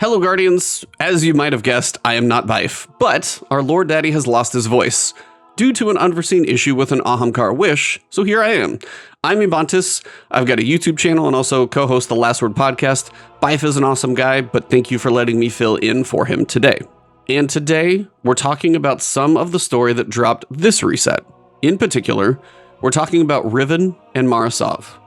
Hello, Guardians. As you might have guessed, I am not Bife, but our Lord Daddy has lost his voice due to an unforeseen issue with an Ahamkara wish, so here I am. I'm Ibantis. I've got a YouTube channel and also co-host the Last Word podcast. Bife is an awesome guy, but thank you for letting me fill in for him today. And today, we're talking about some of the story that dropped this reset. In particular, we're talking about Riven and Mara Sov,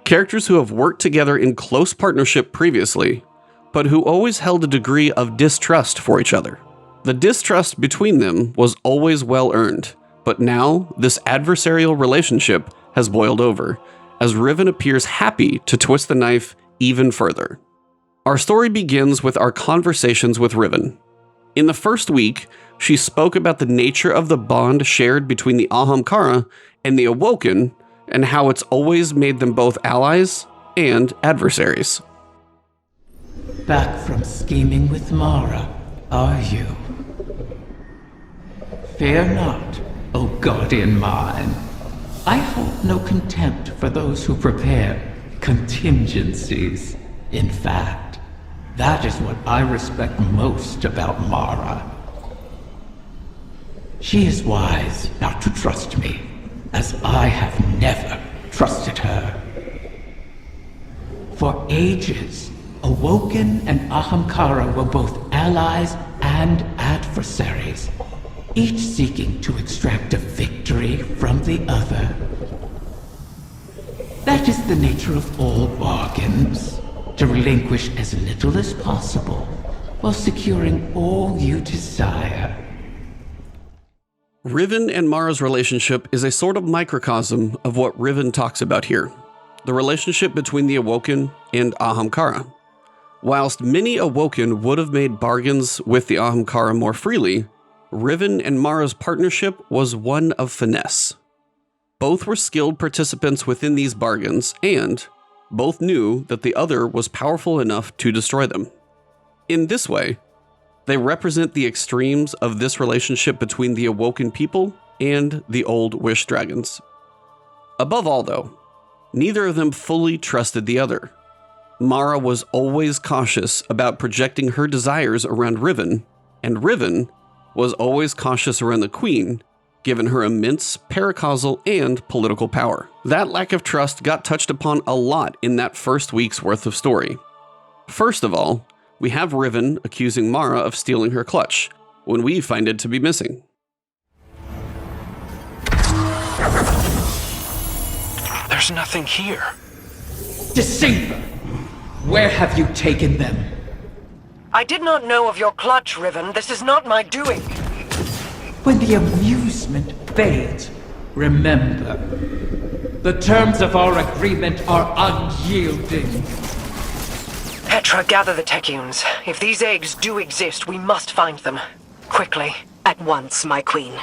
characters who have worked together in close partnership previously, but who always held a degree of distrust for each other. The distrust between them was always well earned, but now this adversarial relationship has boiled over, as Riven appears happy to twist the knife even further. Our story begins with our conversations with Riven. In the first week, she spoke about the nature of the bond shared between the Ahamkara and the Awoken, and how it's always made them both allies and adversaries. Back from scheming with Mara, are you? Fear not, O guardian mine. I hold no contempt for those who prepare contingencies. In fact, that is what I respect most about Mara. She is wise not to trust me, as I have never trusted her. For ages, Awoken and Ahamkara were both allies and adversaries, each seeking to extract a victory from the other. That is the nature of all bargains, to relinquish as little as possible while securing all you desire. Riven and Mara's relationship is a sort of microcosm of what Riven talks about here, the relationship between the Awoken and Ahamkara. Whilst many Awoken would have made bargains with the Ahamkara more freely, Riven and Mara's partnership was one of finesse. Both were skilled participants within these bargains, and both knew that the other was powerful enough to destroy them. In this way, they represent the extremes of this relationship between the Awoken people and the old Wish Dragons. Above all, though, neither of them fully trusted the other. Mara was always cautious about projecting her desires around Riven, and Riven was always cautious around the Queen, given her immense paracausal and political power. That lack of trust got touched upon a lot in that first week's worth of story. First of all, we have Riven accusing Mara of stealing her clutch, when we find it to be missing. There's nothing here. Deceiver! Where have you taken them? I did not know of your clutch, Riven. This is not my doing. When the amusement fades, remember, the terms of our agreement are unyielding. Petra, gather the Techuns. If these eggs do exist, we must find them. Quickly. At once, my queen.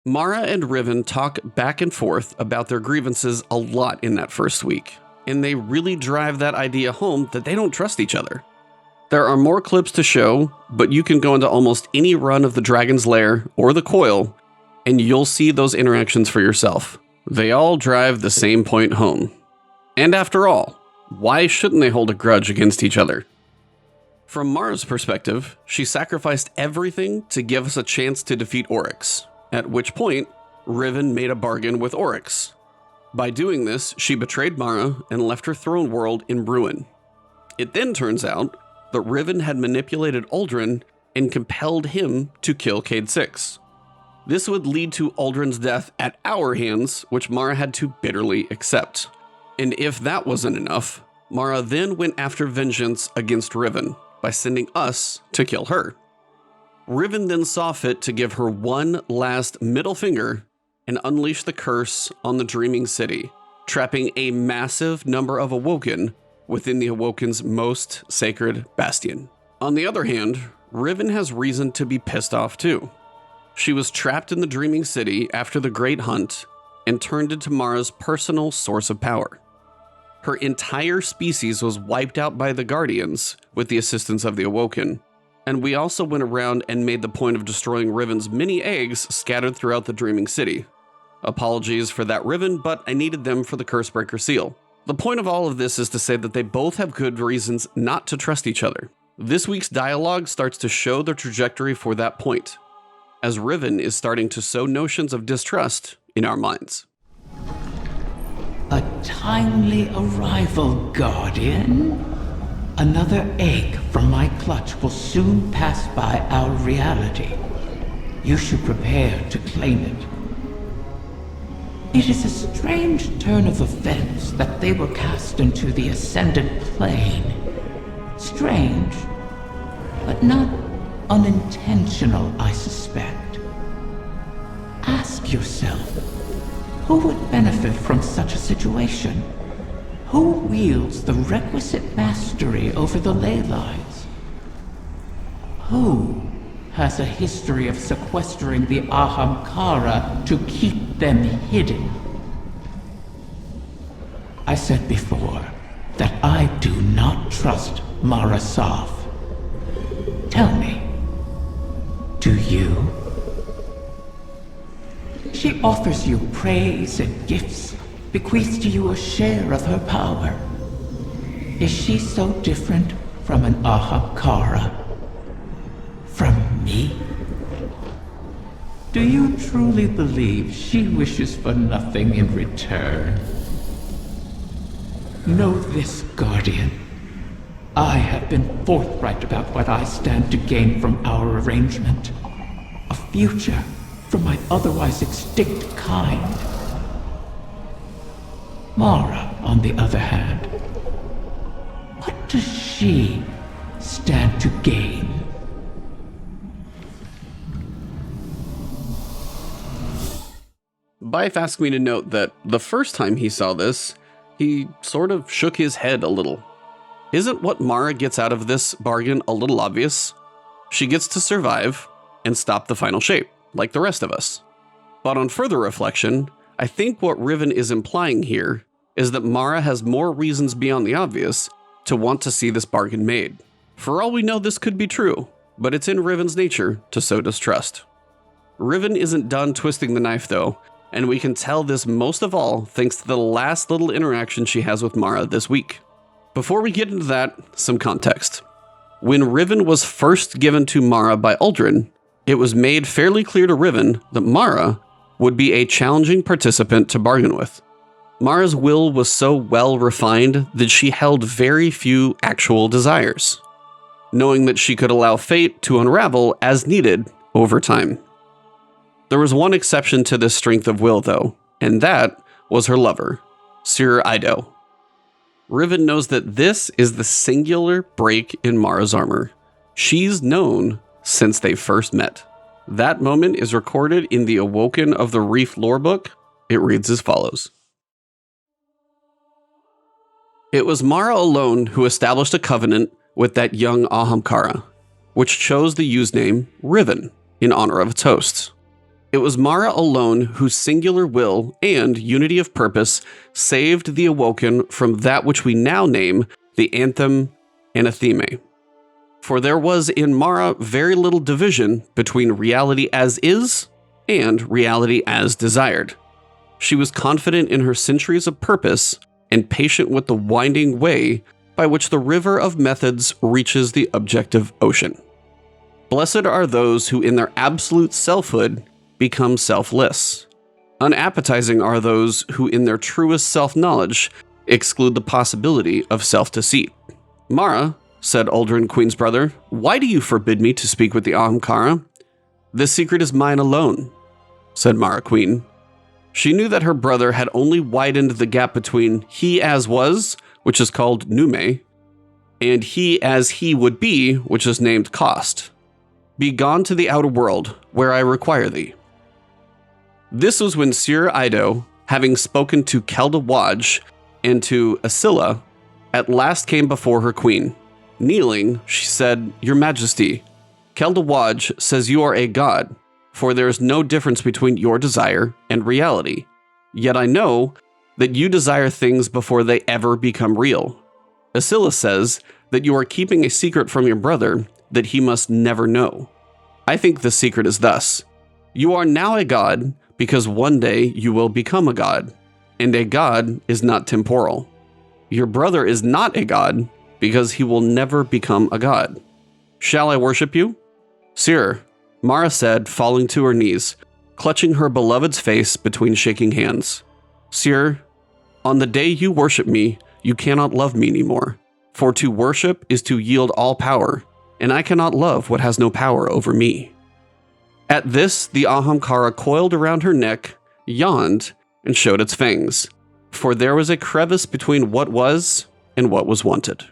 Mara and Riven talk back and forth about their grievances a lot in that first week, and they really drive that idea home that they don't trust each other. There are more clips to show, but you can go into almost any run of the Dragon's Lair or the Coil, and you'll see those interactions for yourself. They all drive the same point home. And after all, why shouldn't they hold a grudge against each other? From Mara's perspective, she sacrificed everything to give us a chance to defeat Oryx, at which point, Riven made a bargain with Oryx. By doing this, she betrayed Mara and left her throne world in ruin. It then turns out that Riven had manipulated Uldren and compelled him to kill Cayde Six. This would lead to Uldren's death at our hands, which Mara had to bitterly accept. And if that wasn't enough, Mara then went after vengeance against Riven by sending us to kill her. Riven then saw fit to give her one last middle finger and unleash the curse on the Dreaming City, trapping a massive number of Awoken within the Awoken's most sacred bastion. On the other hand, Riven has reason to be pissed off too. She was trapped in the Dreaming City after the Great Hunt and turned into Mara's personal source of power. Her entire species was wiped out by the Guardians with the assistance of the Awoken, and we also went around and made the point of destroying Riven's many eggs scattered throughout the Dreaming City. Apologies for that, Riven, but I needed them for the Cursebreaker seal. The point of all of this is to say that they both have good reasons not to trust each other. This week's dialogue starts to show the trajectory for that point, as Riven is starting to sow notions of distrust in our minds. A timely arrival, Guardian. Another egg from my clutch will soon pass by our reality. You should prepare to claim it. It is a strange turn of events that they were cast into the Ascended Plane. Strange, but not unintentional, I suspect. Ask yourself, who would benefit from such a situation? Who wields the requisite mastery over the ley lines? Who has a history of sequestering the Ahamkara to keep them hidden? I said before that I do not trust Mara Sov. Tell me, do you? She offers you praise and gifts, bequeaths to you a share of her power. Is she so different from an Ahamkara? From me? Do you truly believe she wishes for nothing in return? Know this, Guardian. I have been forthright about what I stand to gain from our arrangement. A future for my otherwise extinct kind. Mara, on the other hand, what does she stand to gain? Byf asked me to note that the first time he saw this, he sort of shook his head a little. Isn't what Mara gets out of this bargain a little obvious? She gets to survive and stop the final shape, like the rest of us. But on further reflection, I think what Riven is implying here is that Mara has more reasons beyond the obvious to want to see this bargain made. For all we know, this could be true, but it's in Riven's nature to sow distrust. Riven isn't done twisting the knife though, and we can tell this most of all thanks to the last little interaction she has with Mara this week. Before we get into that, some context. When Riven was first given to Mara by Uldren, it was made fairly clear to Riven that Mara would be a challenging participant to bargain with. Mara's will was so well refined that she held very few actual desires, knowing that she could allow fate to unravel as needed over time. There was one exception to this strength of will though, and that was her lover, Sir Ido. Riven knows that this is the singular break in Mara's armor. She's known since they first met. That moment is recorded in the Awoken of the Reef lorebook. It reads as follows. It was Mara alone who established a covenant with that young Ahamkara, which chose the usename Riven in honor of its hosts. It was Mara alone whose singular will and unity of purpose saved the Awoken from that which we now name the Anthem Anatheme. For there was in Mara very little division between reality as is and reality as desired. She was confident in her centuries of purpose and patient with the winding way by which the river of methods reaches the objective ocean. Blessed are those who in their absolute selfhood become selfless. Unappetizing are those who in their truest self-knowledge exclude the possibility of self-deceit. Mara, said Uldren Queen's brother, why do you forbid me to speak with the Ahamkara? This secret is mine alone, said Mara Queen. She knew that her brother had only widened the gap between he as was, which is called Nume, and he as he would be, which is named Cost. Be gone to the outer world, where I require thee. This was when Sir Ido, having spoken to Kelda Waj and to Asila, at last came before her queen. Kneeling, she said, Your Majesty, Kelda Waj says you are a god, for there is no difference between your desire and reality. Yet I know that you desire things before they ever become real. Asila says that you are keeping a secret from your brother that he must never know. I think the secret is thus. You are now a god because one day you will become a god, and a god is not temporal. Your brother is not a god because he will never become a god. Shall I worship you? Sir, Mara said, falling to her knees, clutching her beloved's face between shaking hands. Sir, on the day you worship me, you cannot love me anymore. For to worship is to yield all power, and I cannot love what has no power over me. At this, the Ahamkara coiled around her neck, yawned, and showed its fangs, for there was a crevice between what was and what was wanted.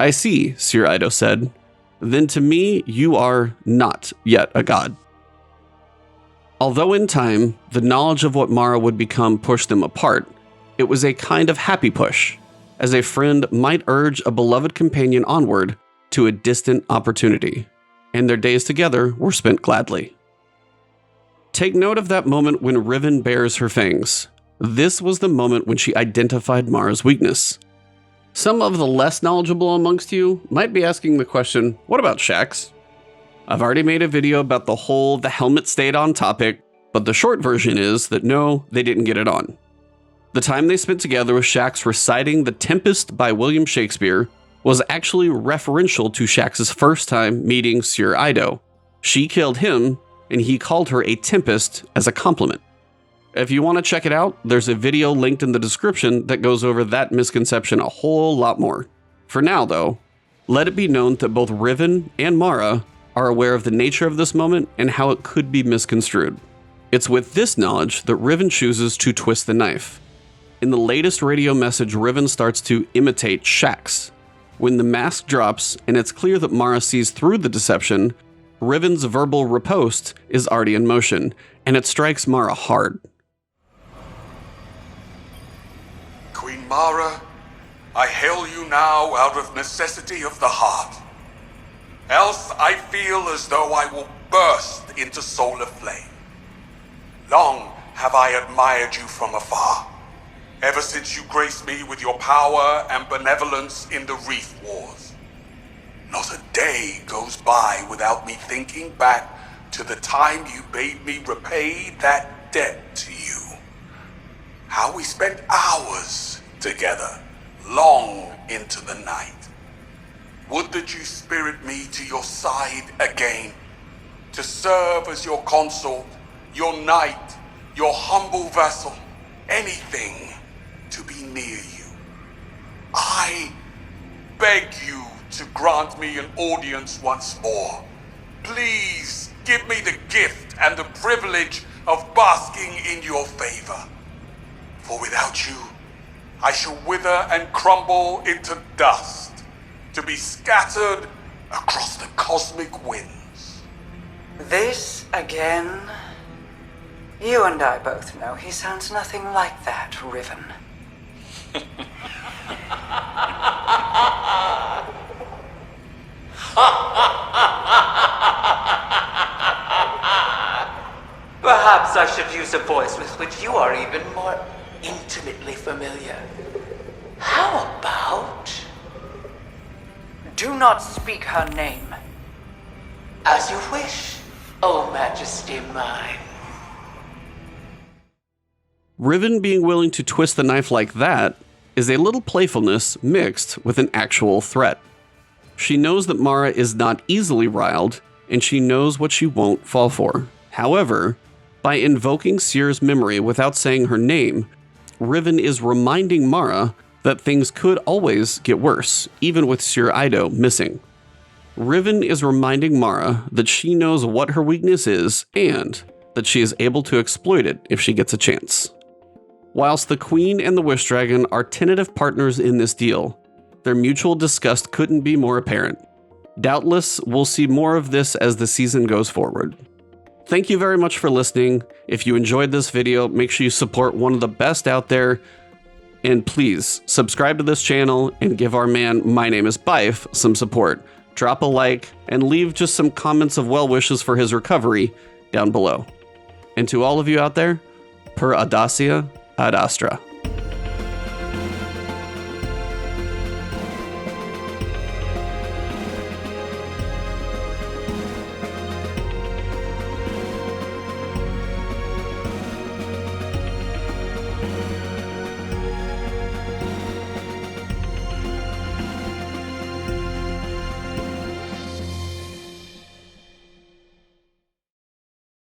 I see, Sir Ido said. Then to me, you are not yet a god. Although in time, the knowledge of what Mara would become pushed them apart, it was a kind of happy push, as a friend might urge a beloved companion onward to a distant opportunity, and their days together were spent gladly. Take note of that moment when Riven bares her fangs. This was the moment when she identified Mara's weakness. Some of the less knowledgeable amongst you might be asking the question, what about Shax? I've already made a video about the helmet stayed on topic, but the short version is that no, they didn't get it on. The time they spent together with Shax reciting The Tempest by William Shakespeare was actually referential to Shax's first time meeting Sir Ido. She killed him, and he called her a tempest as a compliment. If you want to check it out, there's a video linked in the description that goes over that misconception a whole lot more. For now, though, let it be known that both Riven and Mara are aware of the nature of this moment and how it could be misconstrued. It's with this knowledge that Riven chooses to twist the knife. In the latest radio message, Riven starts to imitate Shax. When the mask drops and it's clear that Mara sees through the deception, Riven's verbal riposte is already in motion, and it strikes Mara hard. Queen Mara, I hail you now out of necessity of the heart. Else I feel as though I will burst into solar flame. Long have I admired you from afar, ever since you graced me with your power and benevolence in the Reef Wars. Not a day goes by without me thinking back to the time you bade me repay that debt to you. How we spent hours together, long into the night. Would that you spirit me to your side again, to serve as your consort, your knight, your humble vassal, anything to be near you. I beg you to grant me an audience once more. Please give me the gift and the privilege of basking in your favor. For without you, I shall wither and crumble into dust, to be scattered across the cosmic winds. This again? You and I both know he sounds nothing like that, Riven. Perhaps I should use a voice with which you are even more intimately familiar. How about... Do not speak her name. As you wish, O Majesty mine. Riven being willing to twist the knife like that is a little playfulness mixed with an actual threat. She knows that Mara is not easily riled, and she knows what she won't fall for. However, by invoking Syr's memory without saying her name, Riven is reminding Mara that things could always get worse, even with Sir Ido missing. Riven is reminding Mara that she knows what her weakness is and that she is able to exploit it if she gets a chance. Whilst the Queen and the Wish Dragon are tentative partners in this deal, their mutual disgust couldn't be more apparent. Doubtless, we'll see more of this as the season goes forward. Thank you very much for listening. If you enjoyed this video, make sure you support one of the best out there. And please, subscribe to this channel and give our man, My Name is Bife, some support. Drop a like and leave just some comments of well wishes for his recovery down below. And to all of you out there, per Audacia ad Astra.